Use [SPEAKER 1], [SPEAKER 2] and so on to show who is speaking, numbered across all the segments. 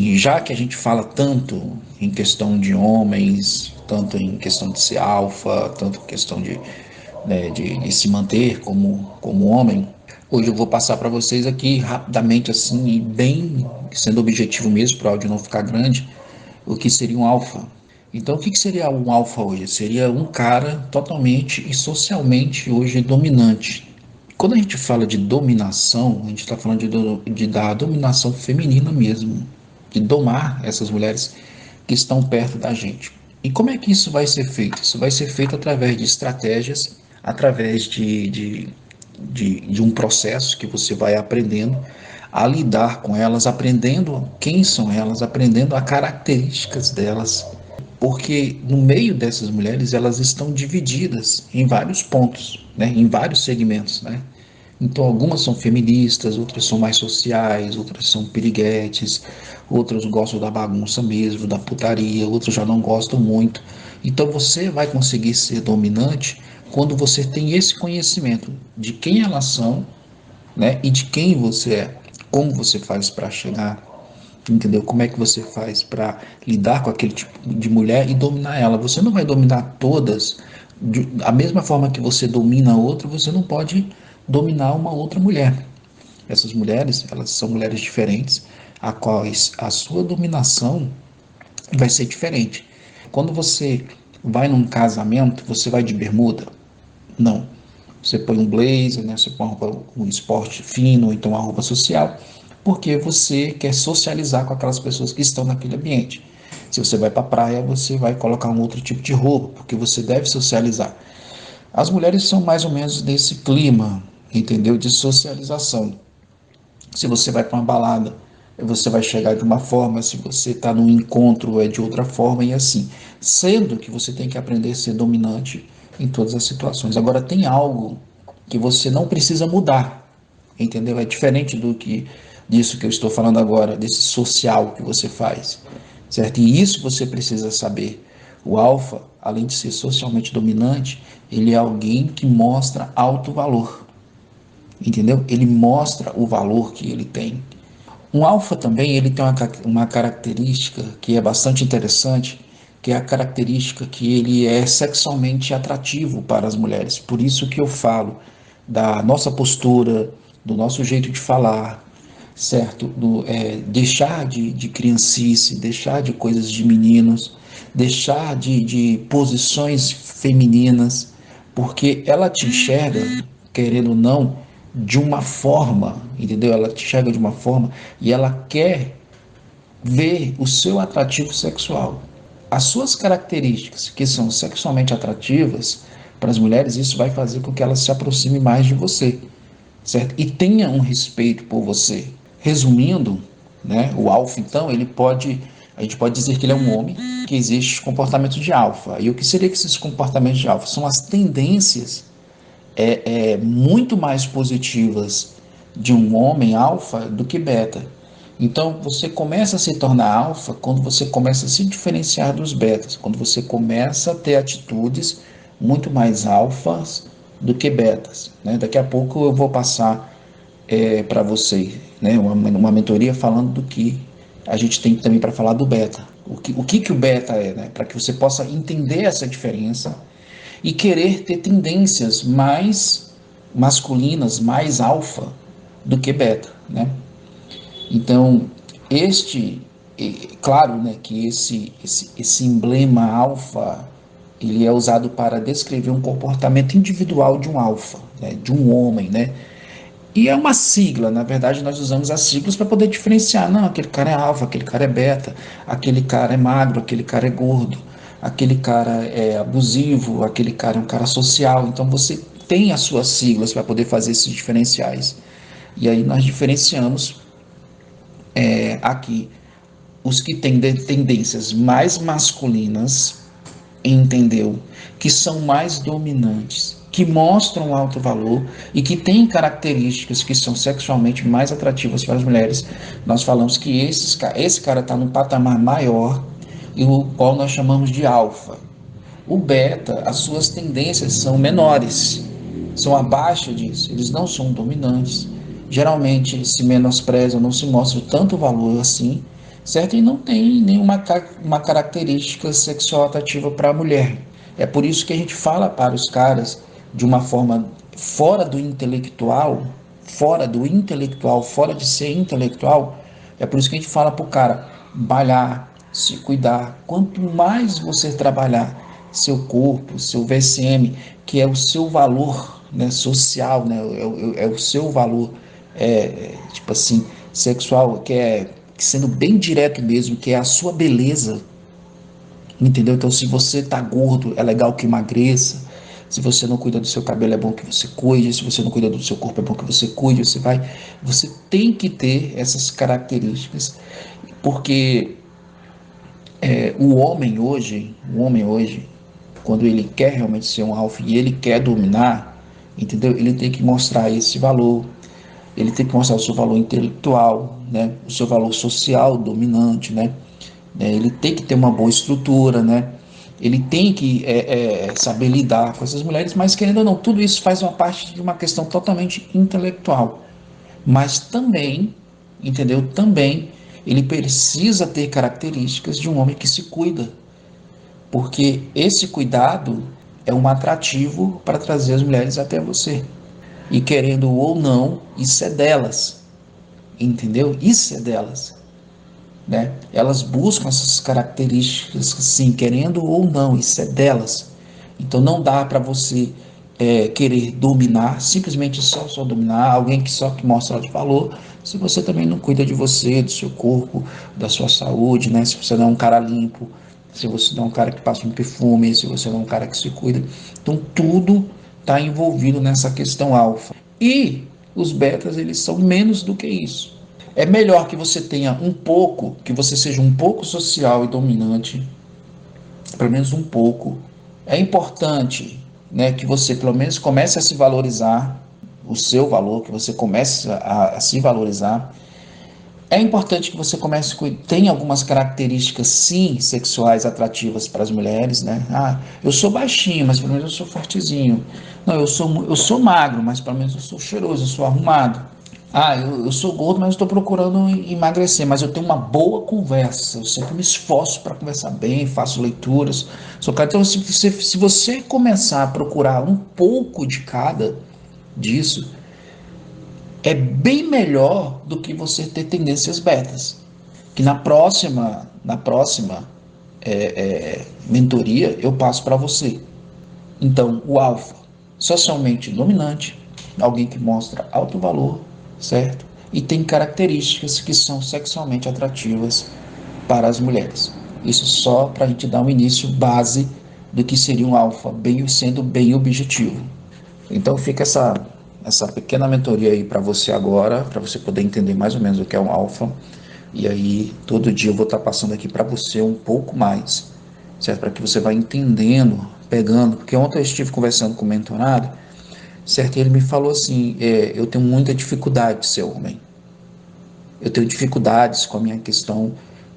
[SPEAKER 1] E já que a gente fala tanto em questão de homens, tanto em questão de ser alfa, tanto em questão de, né, de se manter como homem, hoje eu vou passar para vocês aqui rapidamente, assim, e bem sendo objetivo mesmo, para o áudio não ficar grande, o que seria um alfa. Então, o que seria um alfa hoje? Seria um cara totalmente e socialmente hoje dominante. Quando a gente fala de dominação, a gente está falando da dominação feminina mesmo, de domar essas mulheres que estão perto da gente. E como é que isso vai ser feito? Isso vai ser feito através de estratégias, através de um processo que você vai aprendendo a lidar com elas, aprendendo quem são elas, aprendendo as características delas, porque no meio dessas mulheres elas estão divididas em vários pontos, né, em vários segmentos, né? Então algumas são feministas, outras são mais sociais, outras são piriguetes, outras gostam da bagunça mesmo, da putaria, outras já não gostam muito. Então você vai conseguir ser dominante quando você tem esse conhecimento de quem elas são, né, e de quem você é, como você faz para chegar, entendeu? Como é que você faz para lidar com aquele tipo de mulher e dominar ela? Você não vai dominar todas a mesma forma que você domina outra, você não pode dominar uma outra mulher. Essas mulheres, elas são mulheres diferentes, a quais a sua dominação vai ser diferente. Quando você vai num casamento, você vai de bermuda? Não. Você põe um blazer, né? Você põe uma roupa, um esporte fino, ou então uma roupa social, porque você quer socializar com aquelas pessoas que estão naquele ambiente. Se você vai para a praia, você vai colocar um outro tipo de roupa, porque você deve socializar. As mulheres são mais ou menos desse clima, entendeu? De socialização. Se você vai para uma balada, você vai chegar de uma forma, se você está num encontro, é de outra forma, e assim. Sendo que você tem que aprender a ser dominante em todas as situações. Agora, tem algo que você não precisa mudar, entendeu? É diferente disso que eu estou falando agora, desse social que você faz, certo? E isso você precisa saber. O alfa, além de ser socialmente dominante, ele é alguém que mostra alto valor, entendeu? Ele mostra o valor que ele tem. Um alfa também, ele tem uma característica que é bastante interessante, que é a característica que ele é sexualmente atrativo para as mulheres. Por isso que eu falo da nossa postura, do nosso jeito de falar, certo? Deixar de criancice, deixar de coisas de meninos, deixar de posições femininas, porque ela te enxerga, querendo ou não, de uma forma, entendeu? Ela te enxerga de uma forma e ela quer ver o seu atrativo sexual. As suas características, que são sexualmente atrativas para as mulheres, isso vai fazer com que elas se aproximem mais de você, certo? E tenha um respeito por você. Resumindo, né, o alfa, então, a gente pode dizer que ele é um homem que existe comportamento de alfa. E o que seria que esses comportamentos de alfa? São as tendências muito mais positivas de um homem alfa do que beta. Então você começa a se tornar alfa quando você começa a se diferenciar dos betas, quando você começa a ter atitudes muito mais alfas do que betas, né? Daqui a pouco eu vou passar para vocês, né, uma mentoria falando do que a gente tem também para falar do beta. O que o beta é, né? Para que você possa entender essa diferença e querer ter tendências mais masculinas, mais alfa do que beta, né? Então, claro, né, que esse emblema alfa, ele é usado para descrever um comportamento individual de um alfa, né, de um homem, né? E é uma sigla, na verdade nós usamos as siglas para poder diferenciar. Não, aquele cara é alfa, aquele cara é beta, aquele cara é magro, aquele cara é gordo, aquele cara é abusivo, aquele cara é um cara social. Então você tem as suas siglas para poder fazer esses diferenciais. E aí nós diferenciamos aqui os que têm tendências mais masculinas, entendeu? Que são mais dominantes, que mostram alto valor e que têm características que são sexualmente mais atrativas para as mulheres. Nós falamos que esse cara está num patamar maior e o qual nós chamamos de alfa. O beta, as suas tendências são menores, são abaixo disso, eles não são dominantes. Geralmente eles se menosprezam, não se mostram tanto valor assim, certo? E não tem nenhuma uma característica sexual atrativa para a mulher. É por isso que a gente fala para os caras de uma forma fora de ser intelectual. É por isso que a gente fala para o cara malhar, se cuidar. Quanto mais você trabalhar seu corpo, seu VCM, que é o seu valor, né, social, né, é o seu valor, tipo assim, sexual, que sendo bem direto mesmo, que é a sua beleza, entendeu? Então, se você tá gordo, é legal que emagreça. Se você não cuida do seu cabelo, é bom que você cuide. Se você não cuida do seu corpo, é bom que você cuide. Você tem que ter essas características, porque o homem hoje, quando ele quer realmente ser um alfa e ele quer dominar, entendeu? Ele tem que mostrar esse valor. Ele tem que mostrar o seu valor intelectual, né? O seu valor social dominante, né? Ele tem que ter uma boa estrutura, né? Ele tem que saber lidar com essas mulheres, mas querendo ou não, tudo isso faz uma parte de uma questão totalmente intelectual. Mas também, entendeu? Também ele precisa ter características de um homem que se cuida, porque esse cuidado é um atrativo para trazer as mulheres até você. E querendo ou não, isso é delas, entendeu? Isso é delas. Né? Elas buscam essas características, sim, querendo ou não, isso é delas. Então não dá para você querer dominar, simplesmente só dominar, alguém que só que mostra de valor, se você também não cuida de você, do seu corpo, da sua saúde, né? Se você não é um cara limpo, se você não é um cara que passa um perfume, se você não é um cara que se cuida. Então tudo está envolvido nessa questão alfa. E os betas, eles são menos do que isso. É melhor que você tenha um pouco, que você seja um pouco social e dominante, pelo menos um pouco. É importante, né, que você pelo menos comece a se valorizar, o seu valor, que você comece a se valorizar. É importante que você comece a tem algumas características sim sexuais atrativas para as mulheres, né? Ah, eu sou baixinho, mas pelo menos eu sou fortezinho. Não, eu sou magro, mas pelo menos eu sou cheiroso, eu sou arrumado. Ah, eu sou gordo, mas estou procurando emagrecer, mas eu tenho uma boa conversa, eu sempre me esforço para conversar bem, faço leituras. Então, se você começar a procurar um pouco de cada disso, é bem melhor do que você ter tendências betas. Que na próxima mentoria eu passo para você. Então, o alfa, socialmente dominante, alguém que mostra alto valor, certo? E tem características que são sexualmente atrativas para as mulheres. Isso só para a gente dar um início base do que seria um alfa, sendo bem objetivo. Então fica essa pequena mentoria aí para você agora, para você poder entender mais ou menos o que é um alfa. E aí todo dia eu vou estar passando aqui para você um pouco mais, certo? Para que você vá entendendo, pegando, porque ontem eu estive conversando com o mentorado, certo? E ele me falou assim, eu tenho muita dificuldade de ser homem. Eu tenho dificuldades com a minha questão,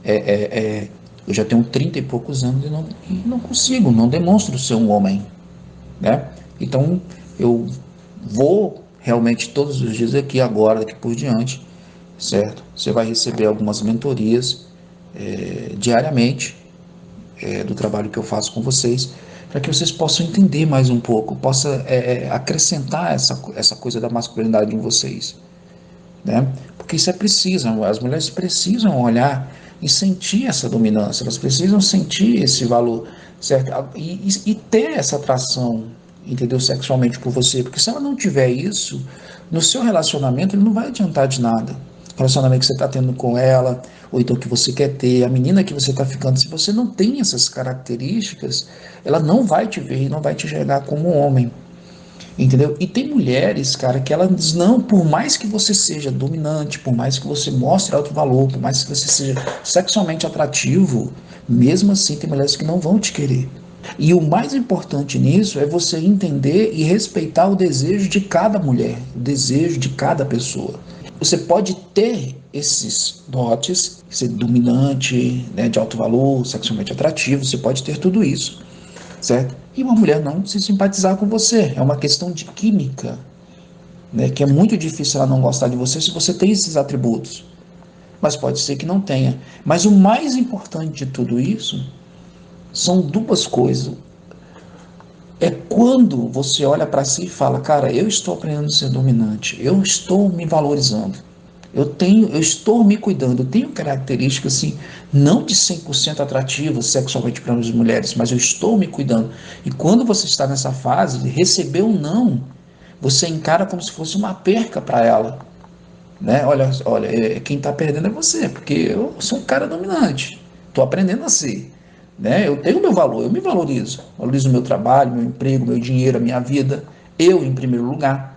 [SPEAKER 1] eu já tenho 30 e poucos anos e não consigo, não demonstro ser um homem, né? Então eu vou realmente todos os dias aqui agora, daqui por diante, certo? Você vai receber algumas mentorias diariamente do trabalho que eu faço com vocês, para que vocês possam entender mais um pouco, possa acrescentar essa coisa da masculinidade em vocês, né? Porque isso é preciso, as mulheres precisam olhar e sentir essa dominância, elas precisam sentir esse valor, certo? E ter essa atração, entendeu, sexualmente por você, porque se ela não tiver isso, no seu relacionamento ele não vai adiantar de nada. O relacionamento que você está tendo com ela, ou então que você quer ter, a menina que você está ficando, se você não tem essas características, ela não vai te ver e não vai te enxergar como um homem. Entendeu? E tem mulheres, cara, que elas não, por mais que você seja dominante, por mais que você mostre alto valor, por mais que você seja sexualmente atrativo, mesmo assim tem mulheres que não vão te querer. E o mais importante nisso é você entender e respeitar o desejo de cada mulher, o desejo de cada pessoa. Você pode ter esses dotes, ser dominante, né, de alto valor, sexualmente atrativo, você pode ter tudo isso, certo? E uma mulher não se simpatizar com você, é uma questão de química, né, que é muito difícil ela não gostar de você se você tem esses atributos, mas pode ser que não tenha. Mas o mais importante de tudo isso são duas coisas. É quando você olha para si e fala, cara, eu estou aprendendo a ser dominante, eu estou me valorizando, eu estou me cuidando, eu tenho características assim, não de 100% atrativas sexualmente para as mulheres, mas eu estou me cuidando. E quando você está nessa fase de receber um não, você encara como se fosse uma perca para ela, né? Olha, quem está perdendo é você, porque eu sou um cara dominante, estou aprendendo a ser, né? Eu tenho meu valor, eu me valorizo o meu trabalho, meu emprego, meu dinheiro, a minha vida, eu em primeiro lugar.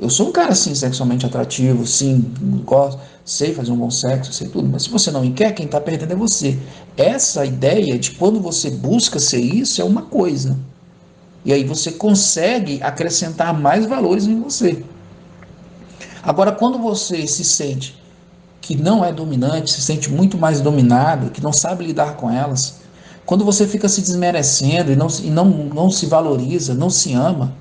[SPEAKER 1] Eu sou um cara sim sexualmente atrativo, sim, gosto, sei fazer um bom sexo, sei tudo, mas se você não me quer, quem está perdendo é você. Essa ideia de quando você busca ser isso é uma coisa, e aí você consegue acrescentar mais valores em você. Agora, quando você se sente que não é dominante, se sente muito mais dominado, que não sabe lidar com elas, quando você fica se desmerecendo e não se valoriza, não se ama,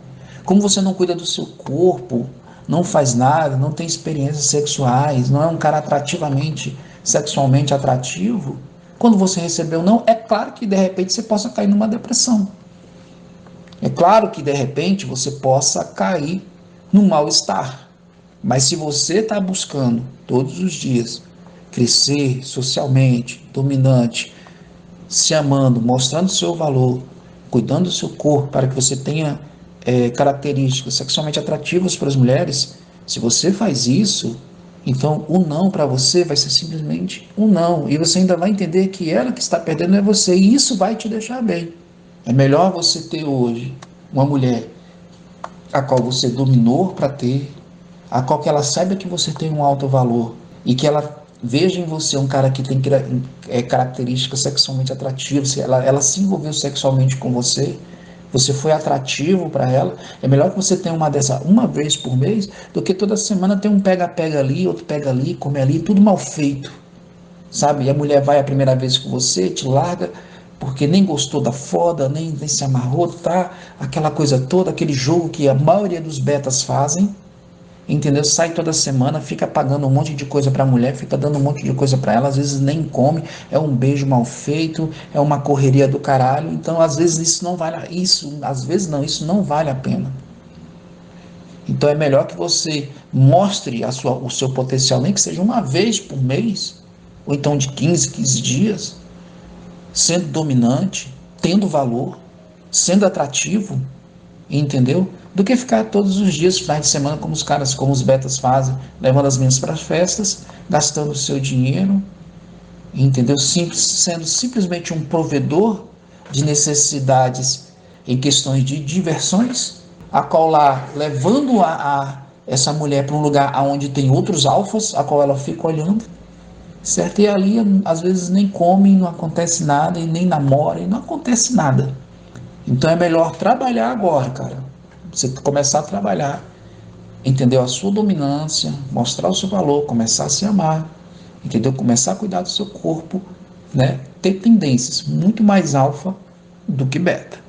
[SPEAKER 1] como você não cuida do seu corpo, não faz nada, não tem experiências sexuais, não é um cara atrativamente, sexualmente atrativo, quando você recebeu não, é claro que de repente você possa cair numa depressão. É claro que de repente você possa cair num mal-estar. Mas se você está buscando todos os dias crescer socialmente, dominante, se amando, mostrando o seu valor, cuidando do seu corpo para que você tenha características sexualmente atrativas para as mulheres, se você faz isso, então o não para você vai ser simplesmente um não. E você ainda vai entender que ela que está perdendo é você. E isso vai te deixar bem. É melhor você ter hoje uma mulher a qual você dominou para ter, a qual que ela saiba que você tem um alto valor e que ela veja em você um cara que tem características sexualmente atrativas, ela se envolveu sexualmente com você, você foi atrativo para ela, é melhor que você tenha uma dessa uma vez por mês do que toda semana ter um pega-pega ali, outro pega ali, come ali, tudo mal feito, sabe? E a mulher vai a primeira vez com você, te larga, porque nem gostou da foda, nem se amarrou, tá? Aquela coisa toda, aquele jogo que a maioria dos betas fazem, entendeu? Sai toda semana, fica pagando um monte de coisa para a mulher, fica dando um monte de coisa para ela, às vezes nem come, é um beijo mal feito, é uma correria do caralho, então às vezes isso não vale, isso, às vezes não, isso não vale a pena. Então é melhor que você mostre o seu potencial, nem que seja uma vez por mês, ou então de 15 dias, sendo dominante, tendo valor, sendo atrativo, entendeu? Do que ficar todos os dias, finais de semana, como os caras, como os betas fazem, levando as meninas para as festas, gastando o seu dinheiro, entendeu? Sendo simplesmente um provedor de necessidades em questões de diversões, a qual lá, levando essa mulher para um lugar onde tem outros alfas, a qual ela fica olhando, certo? E ali, às vezes, nem come, não acontece nada, e nem namora, e não acontece nada. Então é melhor trabalhar agora, cara. Você começar a trabalhar, entendeu? A sua dominância, mostrar o seu valor, começar a se amar, entendeu? Começar a cuidar do seu corpo, né? Ter tendências muito mais alfa do que beta.